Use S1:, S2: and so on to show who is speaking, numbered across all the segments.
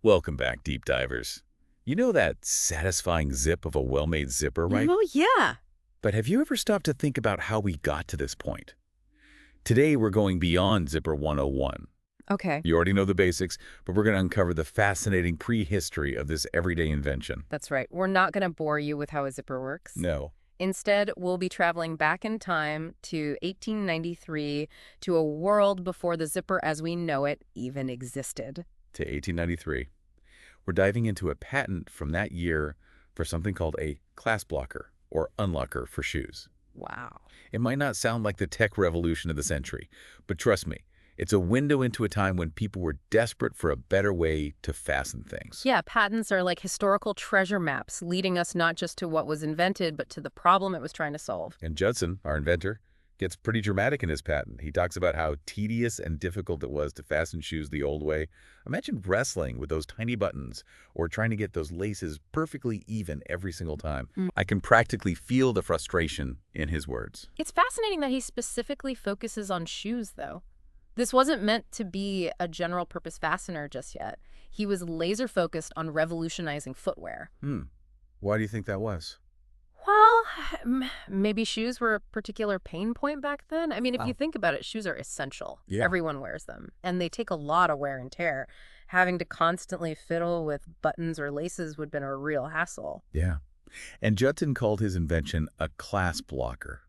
S1: Welcome back, deep divers. You know that satisfying zip of a well-made zipper, right?
S2: Oh, yeah.
S1: But have you ever stopped to think about how we got to this point? Today, we're going beyond Zipper 101.
S2: Okay,
S1: You already know the basics, but we're going to uncover the fascinating prehistory of this everyday invention.
S2: that's right. We're not going to bore you with how a zipper works.
S1: No,
S2: Instead, we'll be traveling back in time to 1893 to a world before the zipper as we know it even existed.
S1: to 1893. We're diving into a patent from that year for something called a clasp blocker, or unlocker for shoes.
S2: Wow.
S1: It might not sound like the tech revolution of the century, but trust me, it's a window into a time when people were desperate for a better way to fasten things.
S2: Yeah, patents are like historical treasure maps, leading us not just to what was invented, but to the problem it was trying to solve.
S1: And Judson, our inventor, gets pretty dramatic in his patent. He talks about how tedious and difficult it was to fasten shoes the old way. Imagine wrestling with those tiny buttons or trying to get those laces perfectly even every single time.
S2: Mm.
S1: I can practically feel the frustration in his words.
S2: It's fascinating that he specifically focuses on shoes, though. This wasn't meant to be a general-purpose fastener just yet. He was laser-focused on revolutionizing footwear.
S1: Why do you think that was?
S2: Well, maybe shoes were a particular pain point back then. I mean, if you think about it, shoes are essential.
S1: Yeah.
S2: Everyone wears them, and they take a lot of wear and tear. Having to constantly fiddle with buttons or laces would have been a real hassle.
S1: Yeah. And Judson called his invention a clasp blocker.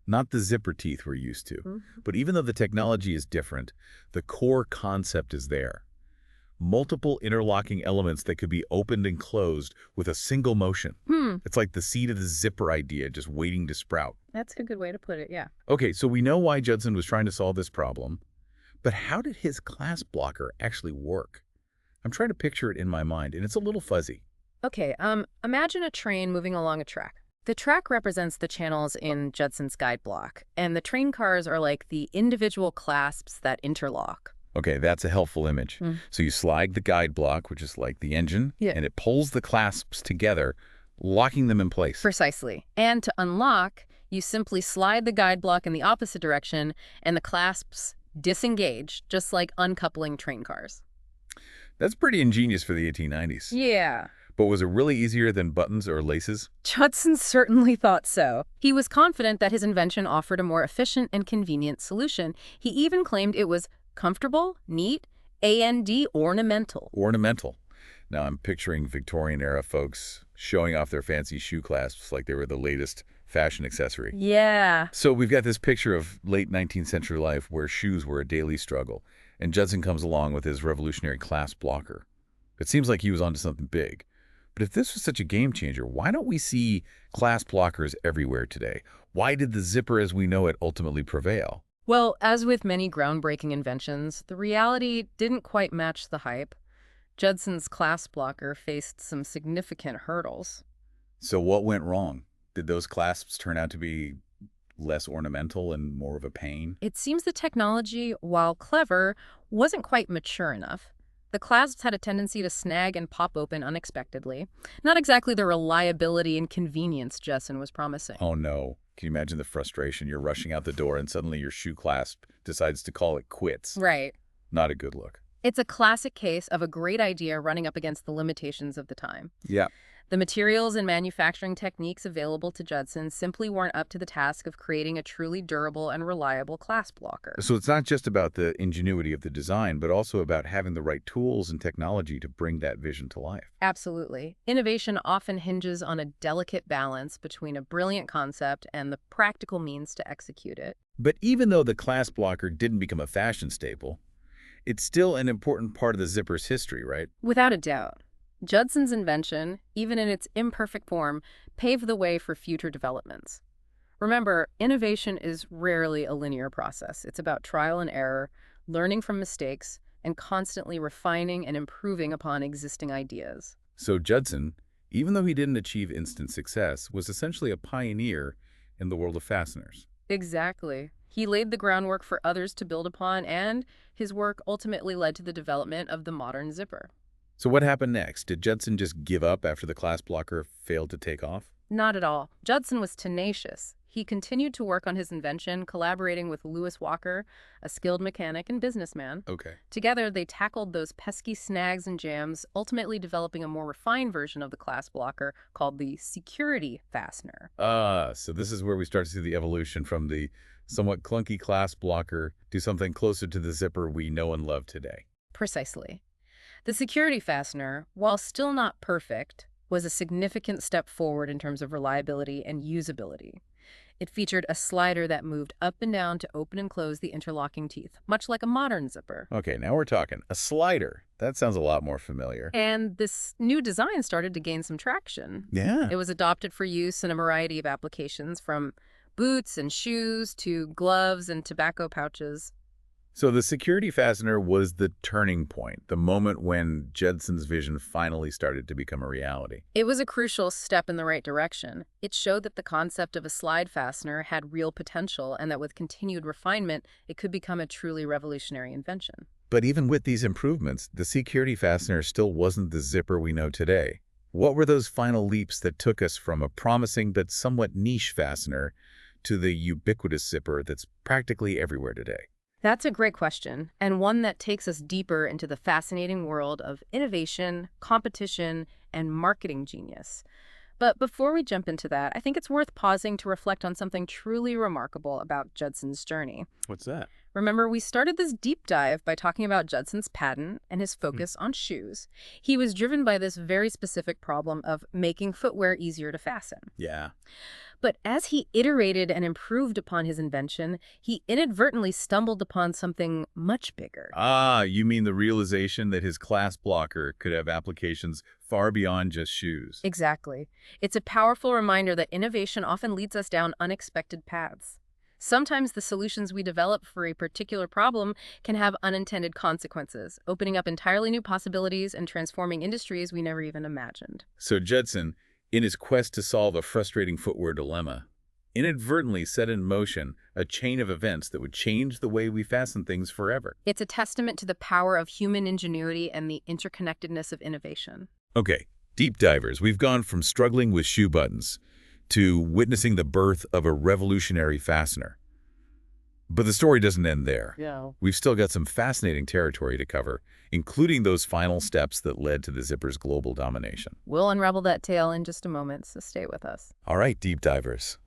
S1: Not the zipper teeth we're used to.
S2: Mhm.
S1: But even though the technology is different, the core concept is there. Multiple interlocking elements that could be opened and closed with a single motion. It's like the seed of the zipper idea just waiting to sprout.
S2: That's a good way to put it, yeah.
S1: Okay, so we know why Judson was trying to solve this problem, but how did his clasp blocker actually work? I'm trying to picture it in my mind, and it's a little fuzzy.
S2: Okay, imagine a train moving along a track. The track represents the channels in Judson's guide block, and the train cars are like the individual clasps that interlock.
S1: Okay, that's a helpful image.
S2: Mm.
S1: So you slide the guide block, which is like the engine,
S2: Yeah.
S1: and it pulls the clasps together, locking them in place.
S2: Precisely. And to unlock, you simply slide the guide block in the opposite direction, and the clasps disengage, just like uncoupling train cars.
S1: That's pretty ingenious for the 1890s.
S2: Yeah.
S1: But was it really easier than buttons or laces?
S2: Judson certainly thought so. He was confident that his invention offered a more efficient and convenient solution. He even claimed it was comfortable, neat, and ornamental.
S1: Ornamental. Now I'm picturing Victorian-era folks showing off their fancy shoe clasps like they were the latest fashion accessory.
S2: Yeah.
S1: So we've got this picture of late 19th century life where shoes were a daily struggle, and Judson comes along with his revolutionary clasp blocker. It seems like he was onto something big. But if this was such a game changer, why don't we see clasp blockers everywhere today? Why did the zipper as we know it ultimately prevail?
S2: Well, as with many groundbreaking inventions, the reality didn't quite match the hype. Judson's clasp blocker faced some significant hurdles.
S1: So what went wrong? Did those clasps turn out to be less ornamental and more of a pain?
S2: It seems the technology, while clever, wasn't quite mature enough. The clasps had a tendency to snag and pop open unexpectedly. Not exactly the reliability and convenience Judson was promising.
S1: Oh no. Can you imagine the frustration? You're rushing out the door and suddenly your shoe clasp decides to call it quits.
S2: Right.
S1: Not a good look.
S2: It's a classic case of a great idea running up against the limitations of the time.
S1: Yeah.
S2: The materials and manufacturing techniques available to Judson simply weren't up to the task of creating a truly durable and reliable clasp blocker.
S1: So it's not just about the ingenuity of the design, but also about having the right tools and technology to bring that vision to life.
S2: Absolutely. Innovation often hinges on a delicate balance between a brilliant concept and the practical means to execute it.
S1: But even though the clasp blocker didn't become a fashion staple, it's still an important part of the zipper's history, right?
S2: Without a doubt. Judson's invention, even in its imperfect form, paved the way for future developments. Remember, innovation is rarely a linear process. It's about trial and error, learning from mistakes, and constantly refining and improving upon existing ideas.
S1: So Judson, even though he didn't achieve instant success, was essentially a pioneer in the world of fasteners.
S2: Exactly. He laid the groundwork for others to build upon, and his work ultimately led to the development of the modern zipper.
S1: So what happened next? Did Judson just give up after the clasp blocker failed to take off?
S2: Not at all. Judson was tenacious. he continued to work on his invention, collaborating with Lewis Walker, a skilled mechanic and businessman.
S1: Okay.
S2: Together, they tackled those pesky snags and jams, ultimately developing a more refined version of the clasp blocker called the security fastener.
S1: So this is where we start to see the evolution from the somewhat clunky clasp blocker to something closer to the zipper we know and love today.
S2: Precisely. The security fastener, while still not perfect, was a significant step forward in terms of reliability and usability. It featured a slider that moved up and down to open and close the interlocking teeth, much like a modern zipper.
S1: Okay, now we're talking. A slider. That sounds a lot more familiar.
S2: And this new design started to gain some traction.
S1: Yeah.
S2: It was adopted for use in a variety of applications, from boots and shoes to gloves and tobacco pouches.
S1: So the security fastener was the turning point, the moment when Judson's vision finally started to become a reality.
S2: It was a crucial step in the right direction. It showed that the concept of a slide fastener had real potential and that with continued refinement, it could become a truly revolutionary invention.
S1: But even with these improvements, the security fastener still wasn't the zipper we know today. What were those final leaps that took us from a promising but somewhat niche fastener to the ubiquitous zipper that's practically everywhere today?
S2: That's a great question, and one that takes us deeper into the fascinating world of innovation, competition, and marketing genius. But before we jump into that, I think it's worth pausing to reflect on something truly remarkable about Judson's journey.
S1: What's that?
S2: Remember, we started this deep dive by talking about Judson's patent and his focus on shoes. He was driven by this very specific problem of making footwear easier to fasten.
S1: Yeah.
S2: But as he iterated and improved upon his invention, he inadvertently stumbled upon something much bigger.
S1: Ah, you mean the realization that his clasp blocker could have applications far beyond just shoes.
S2: Exactly. It's a powerful reminder that innovation often leads us down unexpected paths. Sometimes the solutions we develop for a particular problem can have unintended consequences, opening up entirely new possibilities and transforming industries we never even imagined.
S1: So Judson, in his quest to solve a frustrating footwear dilemma, inadvertently set in motion a chain of events that would change the way we fasten things forever.
S2: It's a testament to the power of human ingenuity and the interconnectedness of innovation.
S1: Okay, deep divers, we've gone from struggling with shoe buttons to witnessing the birth of a revolutionary fastener. But the story doesn't end there.
S2: Yeah.
S1: We've still got some fascinating territory to cover, including those final steps that led to the zipper's global domination.
S2: We'll unravel that tale in just a moment, so stay with us.
S1: All right, deep divers,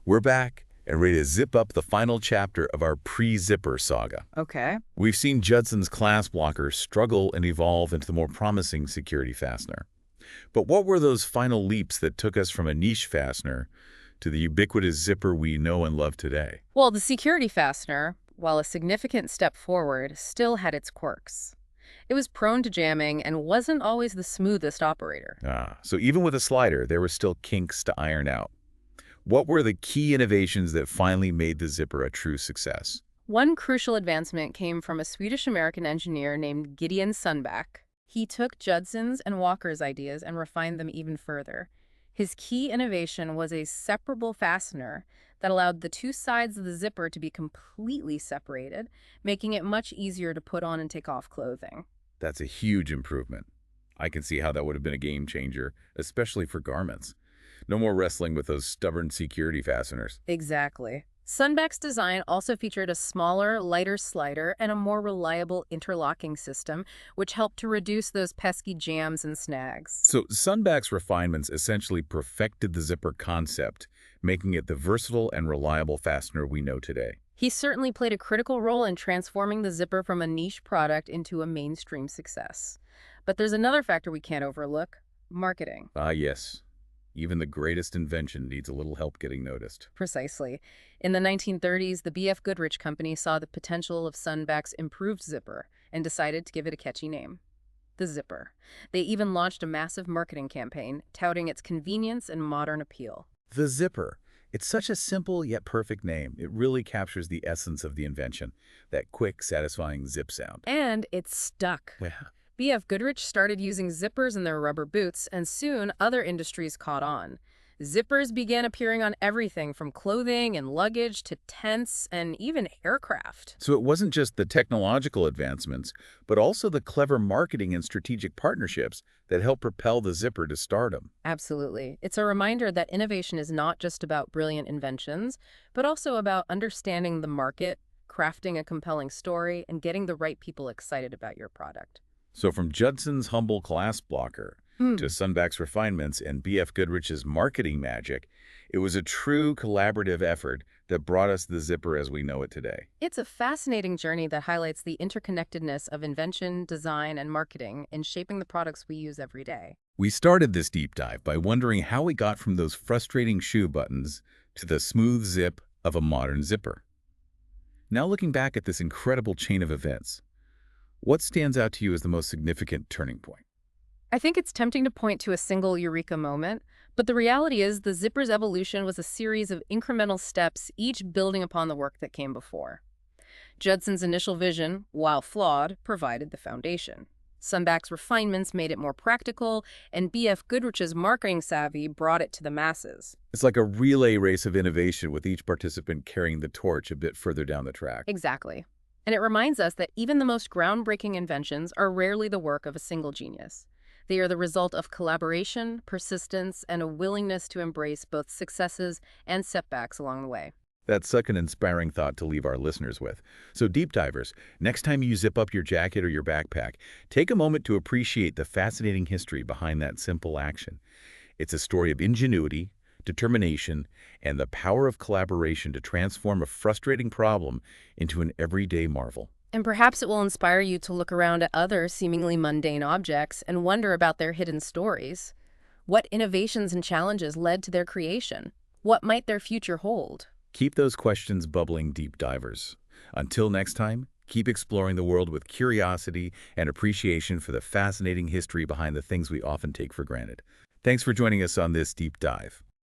S1: we're back and ready to zip up the final chapter of our pre-zipper saga.
S2: Okay.
S1: We've seen Judson's clasp blocker struggle and evolve into the more promising security fastener. But what were those final leaps that took us from a niche fastener to the ubiquitous zipper we know and love today?
S2: Well, the security fastener, while a significant step forward, still had its quirks. It was prone to jamming and wasn't always the smoothest operator.
S1: So even with a slider, there were still kinks to iron out. What were the key innovations that finally made the zipper a true success?
S2: One crucial advancement came from a Swedish-American engineer named Gideon Sundback. He took Judson's and Walker's ideas and refined them even further. His key innovation was a separable fastener that allowed the two sides of the zipper to be completely separated, making it much easier to put on and take off clothing.
S1: That's a huge improvement. I can see how that would have been a game changer, especially for garments. No more wrestling with those stubborn security fasteners.
S2: Exactly. Sundback's design also featured a smaller, lighter slider and a more reliable interlocking system, which helped to reduce those pesky jams and snags.
S1: So Sundback's refinements essentially perfected the zipper concept, making it the versatile and reliable fastener we know today.
S2: He certainly played a critical role in transforming the zipper from a niche product into a mainstream success. But there's another factor we can't overlook: marketing.
S1: Ah, yes. Even the greatest invention needs a little help getting noticed.
S2: Precisely. In the 1930s, the B.F. Goodrich Company saw the potential of Sundback's improved zipper and decided to give it a catchy name: the Zipper. They even launched a massive marketing campaign touting its convenience and modern appeal.
S1: The Zipper. It's such a simple yet perfect name. It really captures the essence of the invention, that quick, satisfying zip sound.
S2: And it's stuck.
S1: Yeah.
S2: B.F. Goodrich started using zippers in their rubber boots, and soon other industries caught on. Zippers began appearing on everything from clothing and luggage to tents and even aircraft.
S1: So it wasn't just the technological advancements, but also the clever marketing and strategic partnerships that helped propel the zipper to stardom.
S2: Absolutely. It's a reminder that innovation is not just about brilliant inventions, but also about understanding the market, crafting a compelling story, and getting the right people excited about your product.
S1: So from Judson's humble clasp blocker to
S2: Hmm.
S1: Sunback's refinements and B.F. Goodrich's marketing magic, it was a true collaborative effort that brought us the zipper as we know it today.
S2: It's a fascinating journey that highlights the interconnectedness of invention, design, and marketing in shaping the products we use every day.
S1: We started this deep dive by wondering how we got from those frustrating shoe buttons to the smooth zip of a modern zipper. Now looking back at this incredible chain of events, what stands out to you as the most significant turning point?
S2: I think it's tempting to point to a single eureka moment, but the reality is the zipper's evolution was a series of incremental steps, each building upon the work that came before. Judson's initial vision, while flawed, provided the foundation. Sunback's refinements made it more practical, and B.F. Goodrich's marketing savvy brought it to the masses.
S1: It's like a relay race of innovation with each participant carrying the torch a bit further down the track.
S2: Exactly. And it reminds us that even the most groundbreaking inventions are rarely the work of a single genius. They are the result of collaboration, persistence, and a willingness to embrace both successes and setbacks along the way.
S1: That's such an inspiring thought to leave our listeners with. So deep divers, next time you zip up your jacket or your backpack, take a moment to appreciate the fascinating history behind that simple action. It's a story of ingenuity, determination, and the power of collaboration to transform a frustrating problem into an everyday marvel.
S2: And perhaps it will inspire you to look around at other seemingly mundane objects and wonder about their hidden stories. What innovations and challenges led to their creation? What might their future hold?
S1: Keep those questions bubbling, deep divers. Until next time, keep exploring the world with curiosity and appreciation for the fascinating history behind the things we often take for granted. Thanks for joining us on this deep dive.